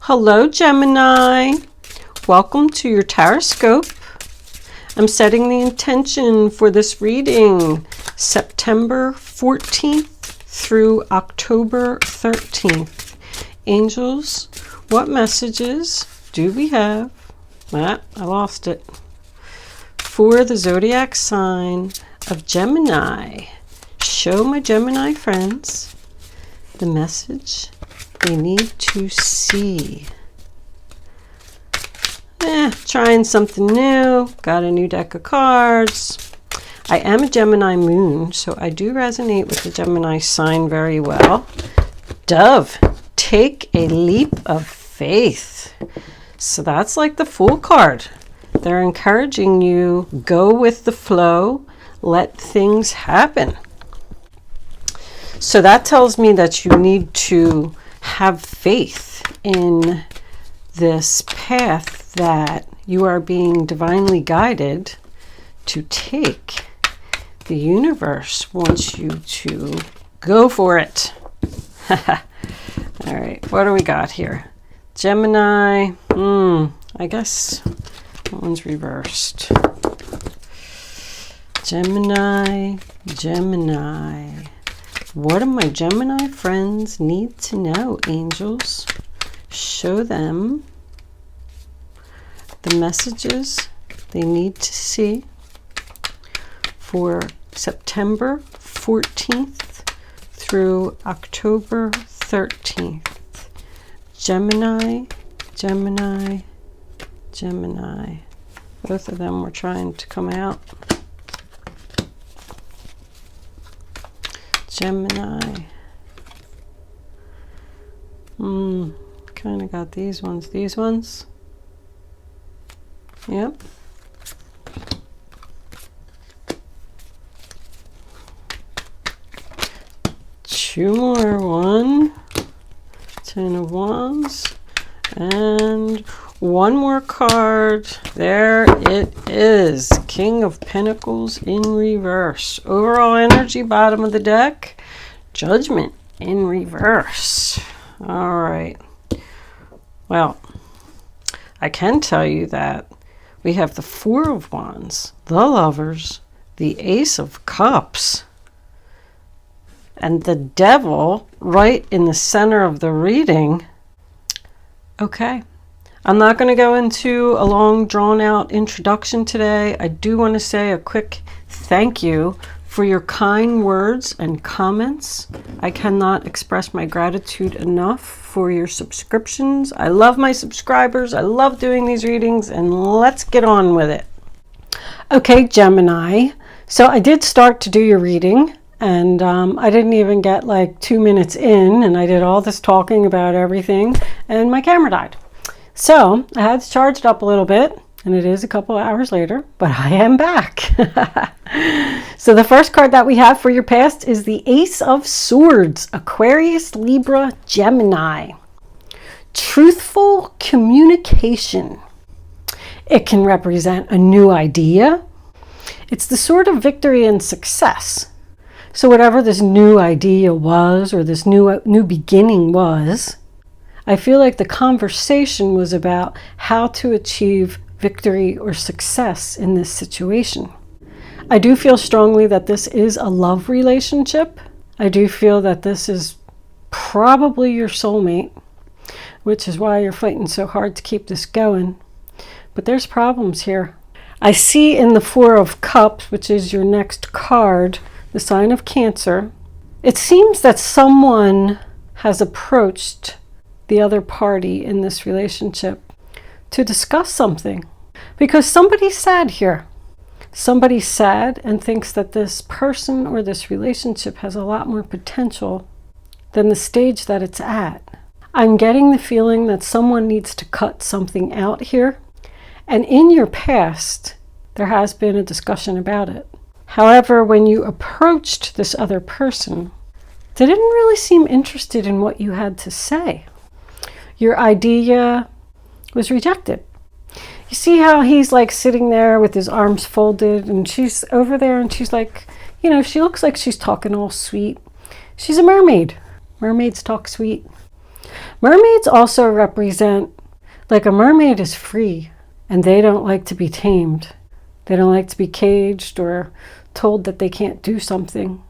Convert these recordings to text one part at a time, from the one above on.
Hello, Gemini. Welcome to your Taroscope. I'm setting the intention for this reading September 14th through October 13th. Angels, what messages do we have? I lost it. For the zodiac sign of Gemini. Show my Gemini friends the message they need to see. Trying something new. Got a new deck of cards. I am a Gemini moon, so I do resonate with the Gemini sign very well. Dove, take a leap of faith. So that's like the Fool card. They're encouraging you, go with the flow, let things happen. So that tells me that you need to have faith in this path that you are being divinely guided to take. The universe wants you to go for it. All right, what do we got here? Gemini, I guess that one's reversed. Gemini. What do my Gemini friends need to know, angels? Show them the messages they need to see for September 14th through October 13th. Gemini. Both of them were trying to come out. Gemini. Kind of got these ones. Yep. Two more. 1, 10 of Wands, and one more card. There it is. King of Pentacles in reverse. Overall energy, bottom of the deck. Judgment in reverse. All right. Well, I can tell you that we have the Four of Wands, the Lovers, the Ace of Cups, and the Devil right in the center of the reading. Okay. I'm not going to go into a long, drawn-out introduction today. I do want to say a quick thank you for your kind words and comments. I cannot express my gratitude enough for your subscriptions. I love my subscribers. I love doing these readings, and let's get on with it. Okay, Gemini. So I did start to do your reading, and I didn't even get like 2 minutes in, and I did all this talking about everything, and my camera died. So I had to charge it up a little bit, and it is a couple hours later, but I am back. So the first card that we have for your past is the Ace of Swords, Aquarius, Libra, Gemini. Truthful communication. It can represent a new idea. It's the sword of victory and success. So whatever this new idea was, or this new beginning was, I feel like the conversation was about how to achieve victory or success in this situation. I do feel strongly that this is a love relationship. I do feel that this is probably your soulmate, which is why you're fighting so hard to keep this going. But there's problems here. I see in the Four of Cups, which is your next card, the sign of Cancer. It seems that someone has approached the other party in this relationship to discuss something, because somebody's sad here. Somebody's sad and thinks that this person or this relationship has a lot more potential than the stage that it's at. I'm getting the feeling that someone needs to cut something out here, and in your past there has been a discussion about it. However, when you approached this other person, they didn't really seem interested in what you had to say. Your idea was rejected. You see how he's like sitting there with his arms folded, and she's over there, and she's like, she looks like she's talking all sweet. She's a mermaid. Mermaids talk sweet. Mermaids also represent, like a mermaid is free and they don't like to be tamed. They don't like to be caged or told that they can't do something.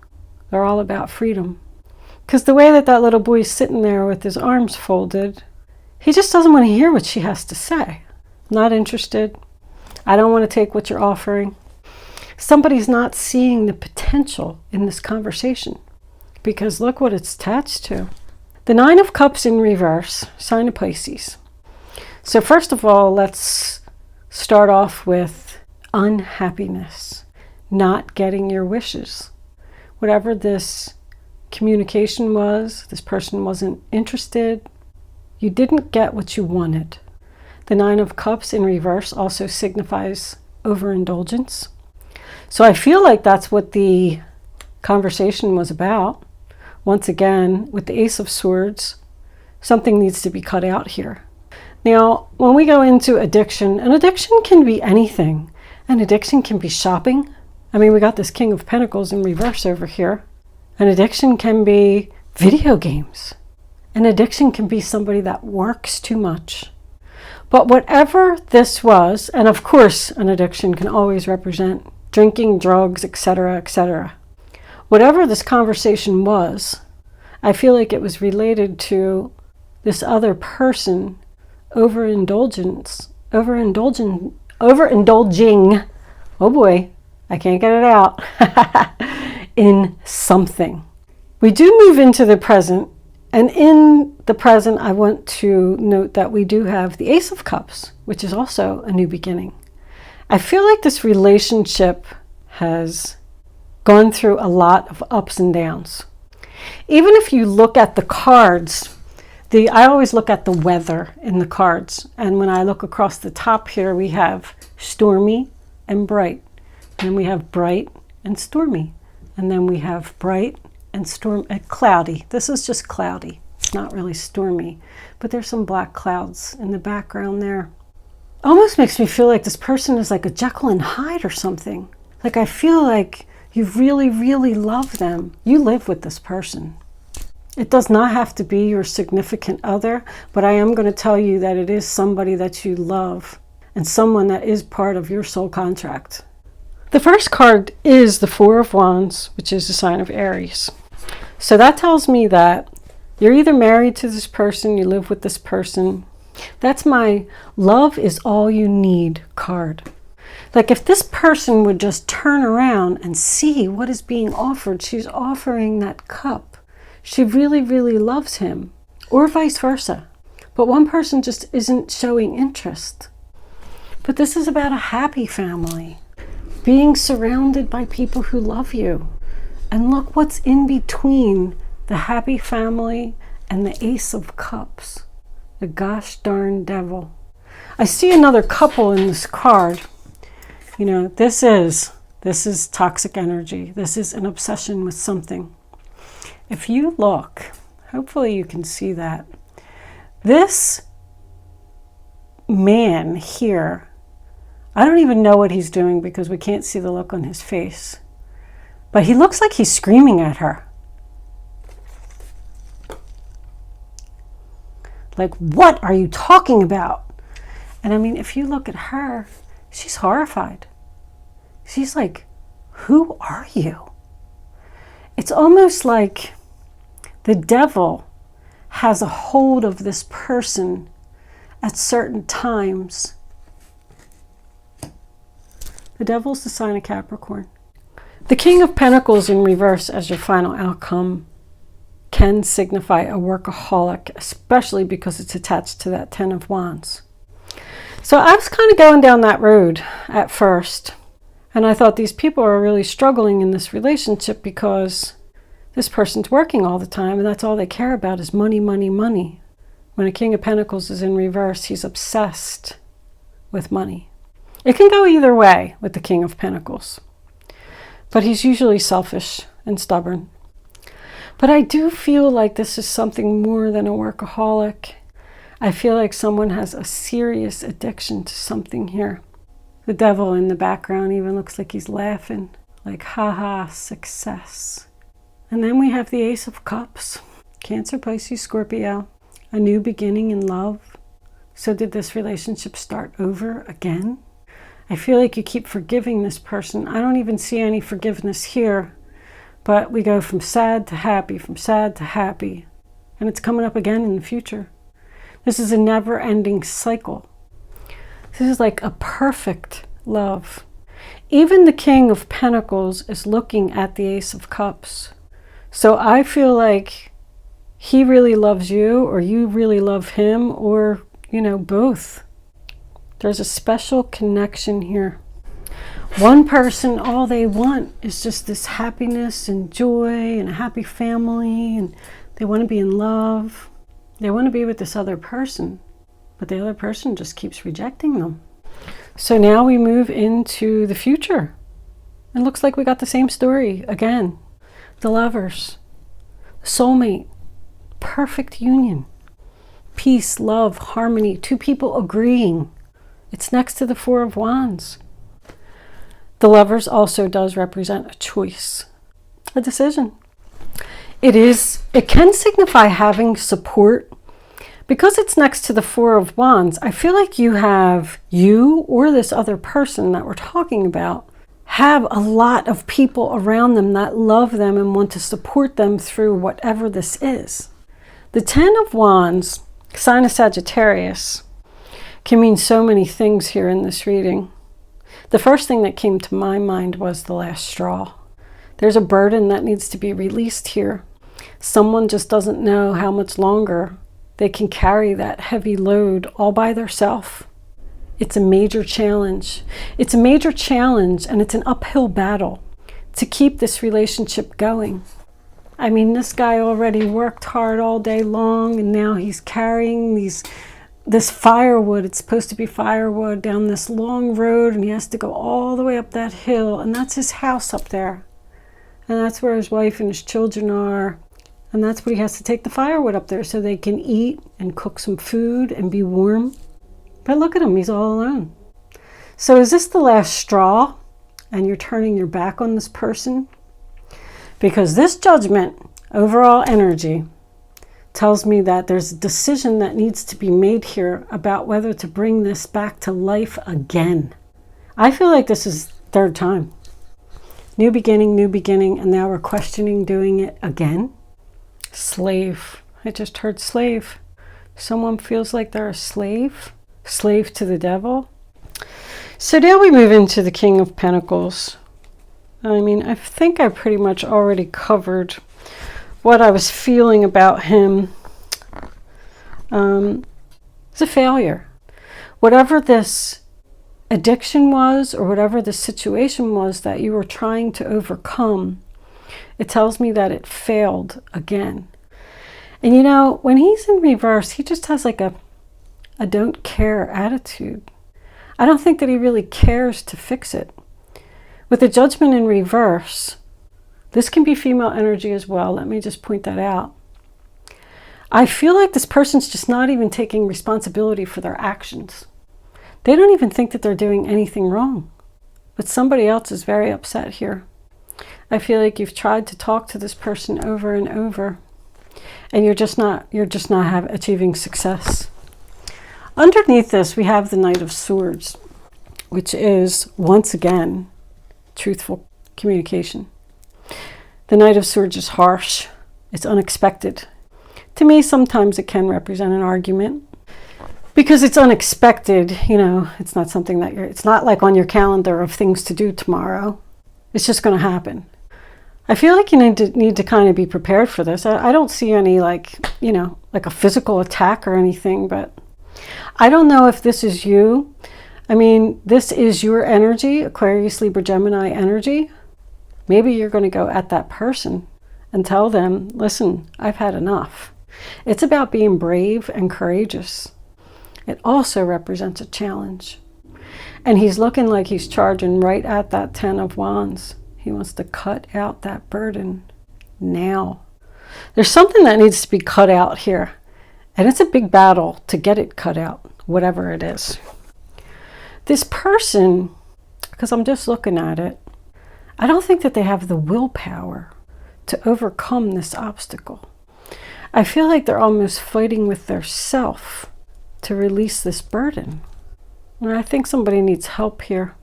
They're all about freedom. Because the way that little boy's sitting there with his arms folded, he just doesn't want to hear what she has to say. Not interested. I don't want to take what you're offering. Somebody's not seeing the potential in this conversation, because look what it's attached to. The Nine of Cups in reverse, sign of Pisces. So first of all, let's start off with unhappiness, not getting your wishes. Whatever this communication was, this person wasn't interested, you didn't get what you wanted. The Nine of Cups in reverse also signifies overindulgence. So I feel like that's what the conversation was about. Once again, with the Ace of Swords, something needs to be cut out here. Now, when we go into addiction, an addiction can be anything. An addiction can be shopping. I mean, we got this King of Pentacles in reverse over here. An addiction can be video games. An addiction can be somebody that works too much. But whatever this was, and of course, an addiction can always represent drinking, drugs, etc., etc. Whatever this conversation was, I feel like it was related to this other person overindulging, oh boy, I can't get it out, in something. We do move into the present, and in the present I want to note that we do have the Ace of Cups, which is also a new beginning. I feel like this relationship has gone through a lot of ups and downs. Even if you look at the cards, I always look at the weather in the cards, and when I look across the top here, we have stormy and bright, and we have bright and stormy, and then we have bright and cloudy. This is just cloudy. It's not really stormy, but there's some black clouds in the background there. Almost makes me feel like this person is like a Jekyll and Hyde or something. Like I feel like you really, really love them. You live with this person. It does not have to be your significant other, but I am going to tell you that it is somebody that you love and someone that is part of your soul contract. The first card is the Four of Wands, which is the sign of Aries. So that tells me that you're either married to this person, you live with this person. That's my love is all you need card. Like if this person would just turn around and see what is being offered, she's offering that cup. She really, really loves him, or vice versa. But one person just isn't showing interest. But this is about a happy family, being surrounded by people who love you. And look what's in between the happy family and the Ace of Cups, the gosh darn devil. I see another couple in this card. You know, this is toxic energy. This is an obsession with something. If you look, hopefully you can see that. This man here, I don't even know what he's doing because we can't see the look on his face. But he looks like he's screaming at her. Like, what are you talking about? And I mean, if you look at her, she's horrified. She's like, who are you? It's almost like the devil has a hold of this person at certain times. The devil's the sign of Capricorn. The King of Pentacles in reverse as your final outcome can signify a workaholic, especially because it's attached to that Ten of Wands. So I was kind of going down that road at first, and I thought these people are really struggling in this relationship because this person's working all the time, and that's all they care about is money, money, money. When a King of Pentacles is in reverse, he's obsessed with money. It can go either way with the King of Pentacles, but he's usually selfish and stubborn. But I do feel like this is something more than a workaholic. I feel like someone has a serious addiction to something here. The devil in the background even looks like he's laughing, like, haha, success. And then we have the Ace of Cups, Cancer, Pisces, Scorpio. A new beginning in love. So did this relationship start over again? I feel like you keep forgiving this person. I don't even see any forgiveness here. But we go from sad to happy, from sad to happy. And it's coming up again in the future. This is a never-ending cycle. This is like a perfect love. Even the King of Pentacles is looking at the Ace of Cups. So I feel like he really loves you, or you really love him, or, you know, both. There's a special connection here. One person, all they want is just this happiness and joy and a happy family, and they want to be in love. They want to be with this other person, but the other person just keeps rejecting them. So now we move into the future. It looks like we got the same story again. The lovers, soulmate, perfect union, peace, love, harmony, two people agreeing. It's next to the Four of Wands. The lovers also does represent a choice, a decision. It can signify having support. Because it's next to the Four of Wands, I feel like you or this other person that we're talking about have a lot of people around them that love them and want to support them through whatever this is. The Ten of Wands, sign of Sagittarius, can mean so many things here in this reading. The first thing that came to my mind was the last straw. There's a burden that needs to be released here. Someone just doesn't know how much longer they can carry that heavy load all by themselves. It's a major challenge. It's a major challenge, and it's an uphill battle to keep this relationship going. I mean, this guy already worked hard all day long, and now he's carrying this firewood. It's supposed to be firewood down this long road, and he has to go all the way up that hill, and that's his house up there. And that's where his wife and his children are. And that's what he has to take the firewood up there so they can eat and cook some food and be warm. But look at him, he's all alone. So is this the last straw and you're turning your back on this person? Because this judgment, overall energy, tells me that there's a decision that needs to be made here about whether to bring this back to life again. I feel like this is third time. New beginning, and now we're questioning doing it again. Slave. I just heard slave. Someone feels like they're a slave to the devil. So now we move into the King of Pentacles. I mean, I think I pretty much already covered what I was feeling about him. It's a failure. Whatever this addiction was, or whatever the situation was that you were trying to overcome, it tells me that it failed again. And you know, when he's in reverse, he just has like a don't care attitude. I don't think that he really cares to fix it. With the Judgment in reverse, this can be female energy as well. Let me just point that out. I feel like this person's just not even taking responsibility for their actions. They don't even think that they're doing anything wrong. But somebody else is very upset here. I feel like you've tried to talk to this person over and over, and you're just not achieving success. Underneath this, we have the Knight of Swords, which is, once again, truthful communication. The Knight of Swords is harsh. It's unexpected. To me, sometimes it can represent an argument, because it's unexpected. You know, it's not something that it's not like on your calendar of things to do tomorrow. It's just going to happen. I feel like you need to kind of be prepared for this. I don't see any like a physical attack or anything, but I don't know if this is you. I mean, this is your energy, Aquarius, Libra, Gemini energy. Maybe you're going to go at that person and tell them, listen, I've had enough. It's about being brave and courageous. It also represents a challenge. And he's looking like he's charging right at that Ten of Wands. He wants to cut out that burden now. There's something that needs to be cut out here. And it's a big battle to get it cut out, whatever it is. This person, because I'm just looking at it, I don't think that they have the willpower to overcome this obstacle. I feel like they're almost fighting with their self to release this burden. And I think somebody needs help here.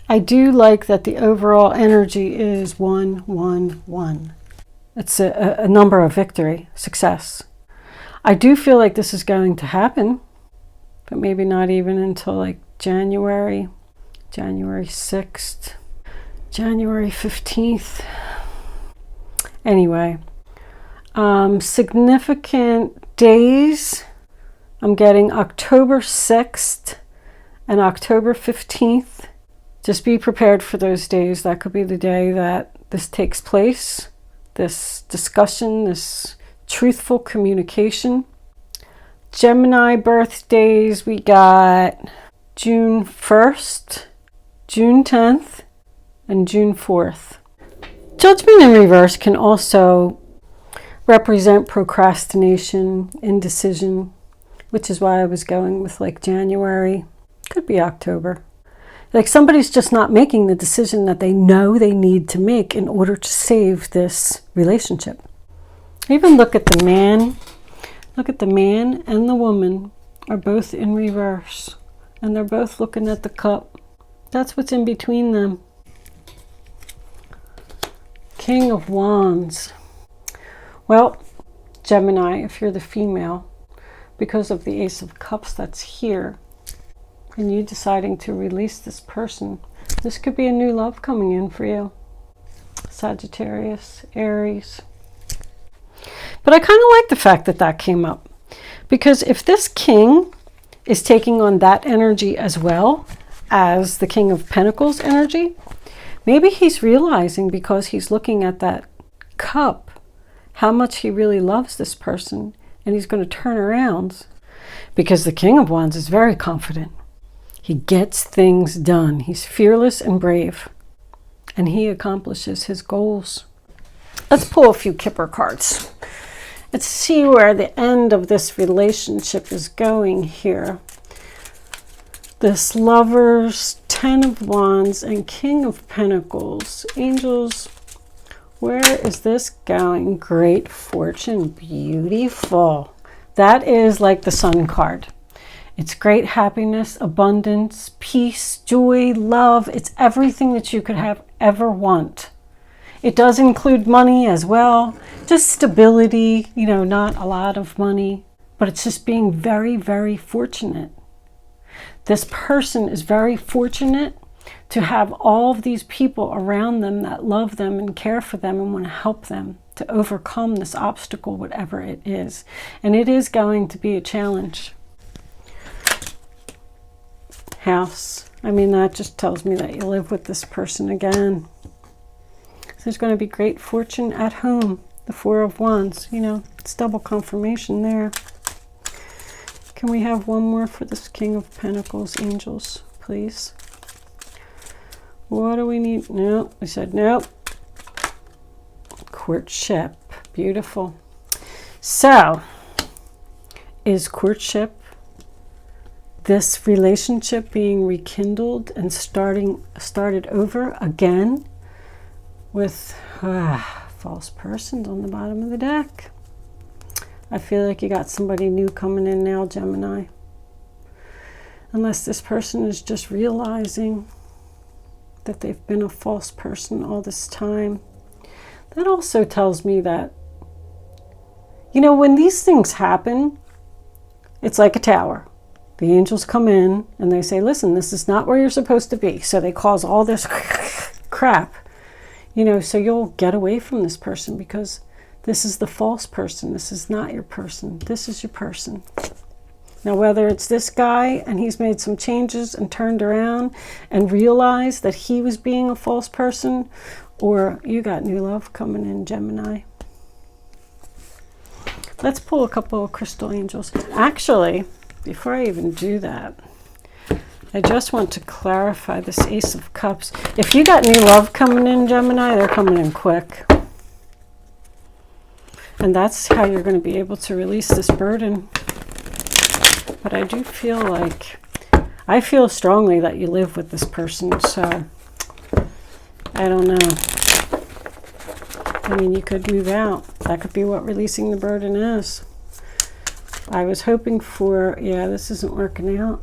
I do like that the overall energy is 1, 1, 1. It's a number of victory, success. I do feel like this is going to happen, but maybe not even until like January 6th, January 15th. Anyway, significant days. I'm getting October 6th and October 15th. Just be prepared for those days. That could be the day that this takes place, this discussion, this truthful communication. Gemini birthdays, we got June 1st, June 10th, and June 4th. Judgment in reverse can also represent procrastination, indecision, which is why I was going with like January. Could be October. Like somebody's just not making the decision that they know they need to make in order to save this relationship. Even look at the man. Look at the man and the woman are both in reverse. And they're both looking at the cup. That's what's in between them. King of Wands. Well, Gemini, if you're the female, because of the Ace of Cups that's here, and you deciding to release this person, this could be a new love coming in for you. Sagittarius, Aries. But I kind of like the fact that that came up. Because if this king is taking on that energy as well as the King of Pentacles energy, maybe he's realizing, because he's looking at that cup, how much he really loves this person. And he's going to turn around, because the King of Wands is very confident. He gets things done. He's fearless and brave. And he accomplishes his goals. Let's pull a few Kipper cards. Let's see where the end of this relationship is going here. This Lovers, 10 of Wands, and King of Pentacles. Angels, where is this going? Great fortune. Beautiful. That is like the Sun card. It's great happiness, abundance, peace, joy, love. It's everything that you could have ever want. It does include money as well. Just stability, not a lot of money. But it's just being very, very fortunate. This person is very fortunate to have all of these people around them that love them and care for them and want to help them to overcome this obstacle, whatever it is. And it is going to be a challenge. House. That just tells me that you live with this person again. So there's going to be great fortune at home. The 4 of Wands, it's double confirmation there. Can we have one more for this King of Pentacles, angels, please? What do we need? No, we said no. Courtship. Beautiful. So, is courtship this relationship being rekindled and started over again with false persons on the bottom of the deck? I feel like you got somebody new coming in now, Gemini. Unless this person is just realizing that they've been a false person all this time. That also tells me that, when these things happen, it's like a tower. The angels come in and they say, listen, this is not where you're supposed to be. So they cause all this crap, so you'll get away from this person because this is the false person. This is not your person. This is your person. Now, whether it's this guy and he's made some changes and turned around and realized that he was being a false person, or you got new love coming in, Gemini. Let's pull a couple of crystal angels. Actually, before I even do that, I just want to clarify this Ace of Cups. If you got new love coming in, Gemini, they're coming in quick. And that's how you're going to be able to release this burden. But I do feel like, I feel strongly that you live with this person, so I don't know. I mean, you could move out. That could be what releasing the burden is. I was hoping for, yeah, this isn't working out.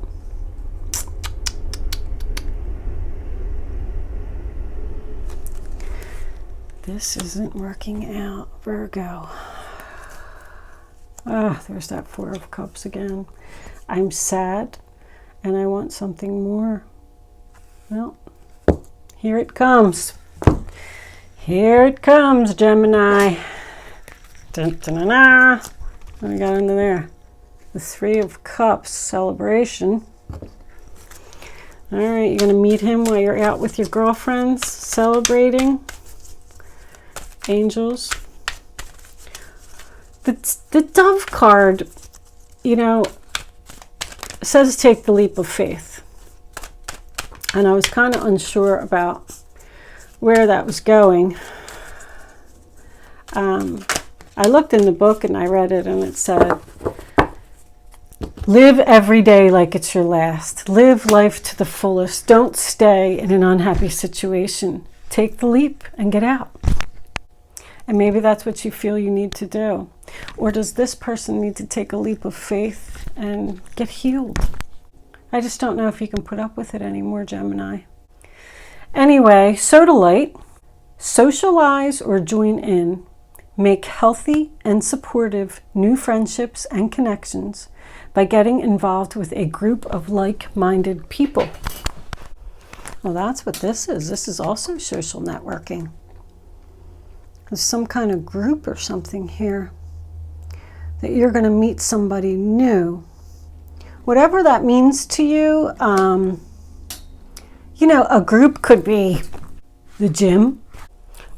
This isn't working out, Virgo. Ah, there's that Four of Cups again. I'm sad and I want something more. Well, here it comes. Here it comes, Gemini. Dun, dun, dun, dun. What do we got under there? The Three of Cups celebration. All right, you're going to meet him while you're out with your girlfriends celebrating. Angels. The Dove card, you know, says take the leap of faith. And I was kind of unsure about where that was going. I looked in the book and I read it and it said, live every day like it's your last. Live life to the fullest. Don't stay in an unhappy situation. Take the leap and get out. And maybe that's what you feel you need to do. Or does this person need to take a leap of faith and get healed? I just don't know if you can put up with it anymore, Gemini. Anyway, sodalite. Socialize or join in. Make healthy and supportive new friendships and connections by getting involved with a group of like-minded people. Well, that's what this is. This is also social networking. There's some kind of group or something here that you're going to meet somebody new. Whatever that means to you, you know, a group could be the gym.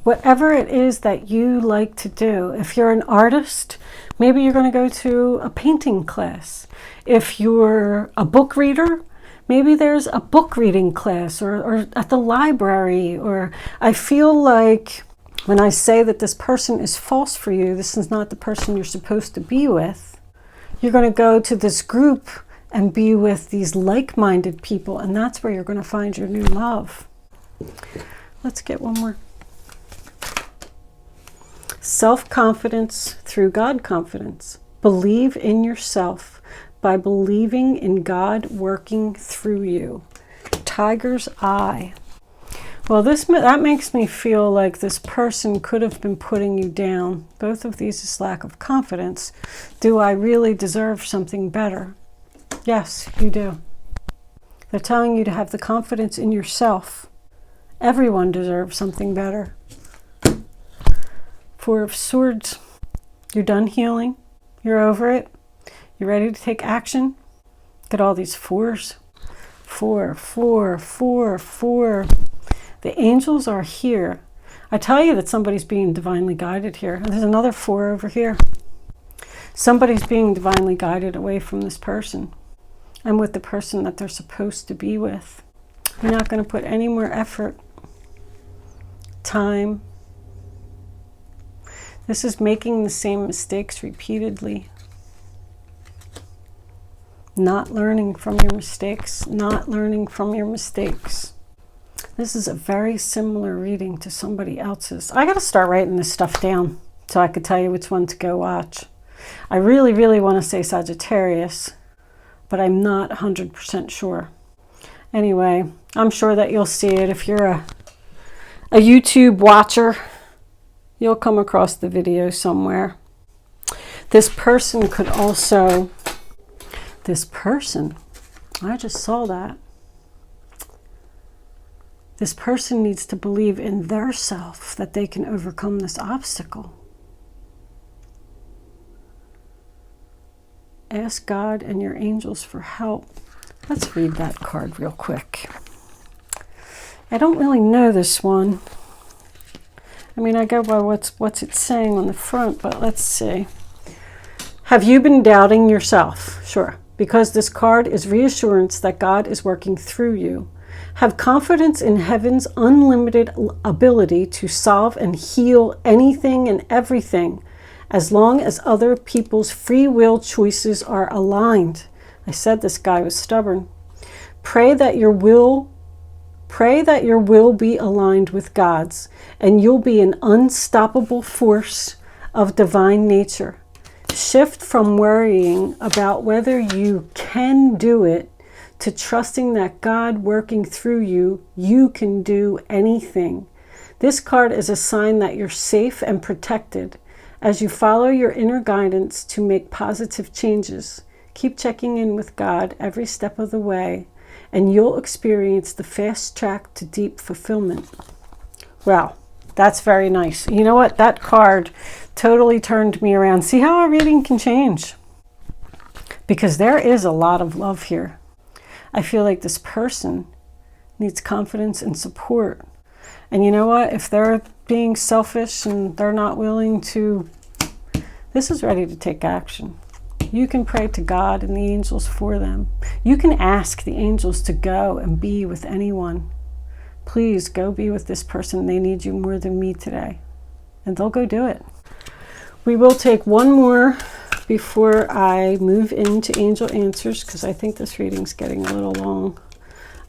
Whatever it is that you like to do. If you're an artist, maybe you're going to go to a painting class. If you're a book reader, maybe there's a book reading class or at the library. Or I feel like when I say that this person is false for you, this is not the person you're supposed to be with. You're going to go to this group and be with these like-minded people, and that's where you're going to find your new love. Let's get one more. Self-confidence through God confidence. Believe in yourself by believing in God working through you. Tiger's eye. Well, that makes me feel like this person could have been putting you down. Both of these is lack of confidence. Do I really deserve something better? Yes, you do. They're telling you to have the confidence in yourself. Everyone deserves something better. Four of Swords. You're done healing. You're over it. You're ready to take action. Look at all these fours. 4, 4, 4, 4. The angels are here. I tell you that somebody's being divinely guided here. And there's another 4 over here. Somebody's being divinely guided away from this person and with the person that they're supposed to be with. You're not going to put any more effort, time. This is making the same mistakes repeatedly. Not learning from your mistakes. Not learning from your mistakes. This is a very similar reading to somebody else's. I got to start writing this stuff down so I could tell you which one to go watch. I really, really want to say Sagittarius, but I'm not 100% sure. Anyway, I'm sure that you'll see it. If you're a YouTube watcher, you'll come across the video somewhere. This person could also, I just saw that. This person needs to believe in their self that they can overcome this obstacle. Ask God and your angels for help. Let's read that card real quick. I don't really know this one. I mean, I go by what's it saying on the front, but let's see. Have you been doubting yourself? Sure. Because this card is reassurance that God is working through you. Have confidence in heaven's unlimited ability to solve and heal anything and everything, as long as other people's free will choices are aligned. I said this guy was stubborn. Pray that your will Pray that your will be aligned with God's, and you'll be an unstoppable force of divine nature. Shift from worrying about whether you can do it to trusting that God working through you, you can do anything. This card is a sign that you're safe and protected as you follow your inner guidance to make positive changes. Keep checking in with God every step of the way, and you'll experience the fast track to deep fulfillment. Wow, that's very nice. You know what? That card totally turned me around. See how a reading can change? Because there is a lot of love here. I feel like this person needs confidence and support. And you know what? If they're being selfish and they're not willing to, this is ready to take action. You can pray to God and the angels for them. You can ask the angels to go and be with anyone. Please go be with this person. They need you more than me today. And they'll go do it. We will take one more before I move into angel answers, because I think this reading's getting a little long.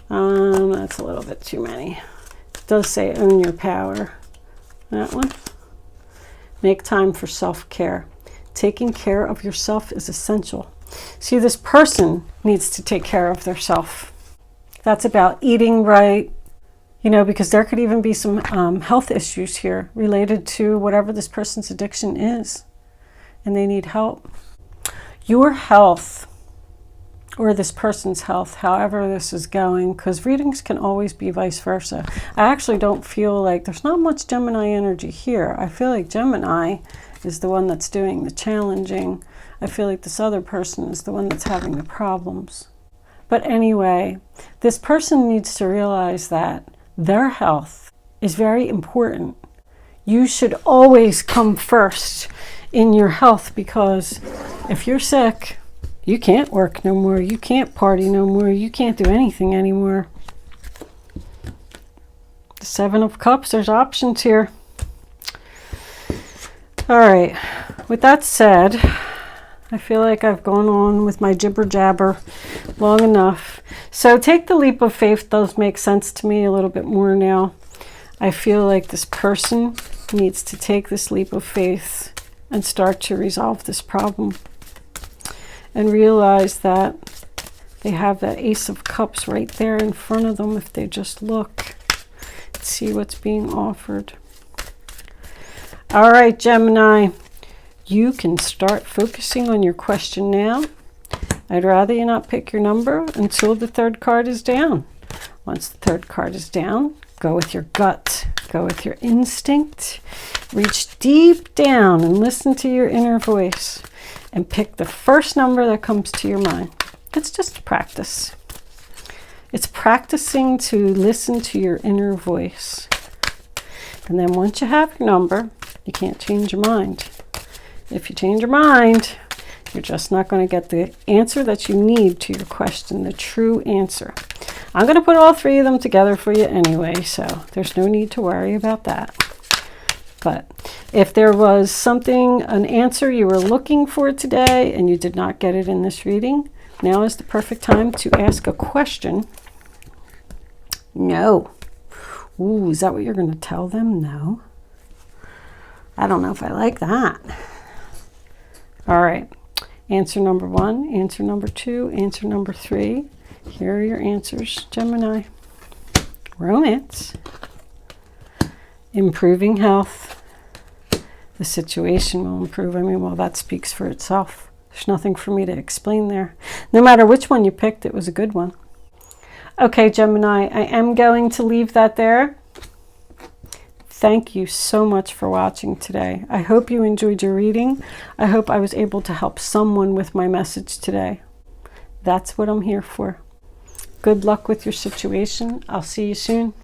That's a little bit too many. It does say own your power. That one. Make time for self-care. Taking care of yourself is essential. See, this person needs to take care of themselves. That's about eating right, you know, because there could even be some health issues here related to whatever this person's addiction is, and they need help. Your health, or this person's health, however this is going, because readings can always be vice versa. I actually don't feel like there's not much Gemini energy here. I feel like Gemini is the one that's doing the challenging. I feel like this other person is the one that's having the problems. But anyway, this person needs to realize that their health is very important. You should always come first in your health, because if you're sick, you can't work no more, you can't party no more, you can't do anything anymore. The Seven of Cups, there's options here. All right, with that said, I feel like I've gone on with my jibber jabber long enough. So take the leap of faith does make sense to me a little bit more now. I feel like this person needs to take this leap of faith and start to resolve this problem. And realize that they have that Ace of Cups right there in front of them if they just look and see what's being offered. All right, Gemini, you can start focusing on your question now. I'd rather you not pick your number until the third card is down. Once the third card is down, go with your gut, go with your instinct, reach deep down and listen to your inner voice and pick the first number that comes to your mind. It's just practice. It's practicing to listen to your inner voice. And then once you have your number, you can't change your mind. If you change your mind, you're just not going to get the answer that you need to your question, the true answer. I'm going to put all three of them together for you anyway, so there's no need to worry about that. But if there was something, an answer you were looking for today and you did not get it in this reading, now is the perfect time to ask a question. No. Ooh, is that what you're going to tell them? No. I don't know if I like that. All right. Answer number 1, answer number 2, answer number 3. Here are your answers, Gemini. Romance. Improving health. The situation will improve. I mean, well, that speaks for itself. There's nothing for me to explain there. No matter which one you picked, it was a good one. Okay, Gemini, I am going to leave that there. Thank you so much for watching today. I hope you enjoyed your reading. I hope I was able to help someone with my message today. That's what I'm here for. Good luck with your situation. I'll see you soon.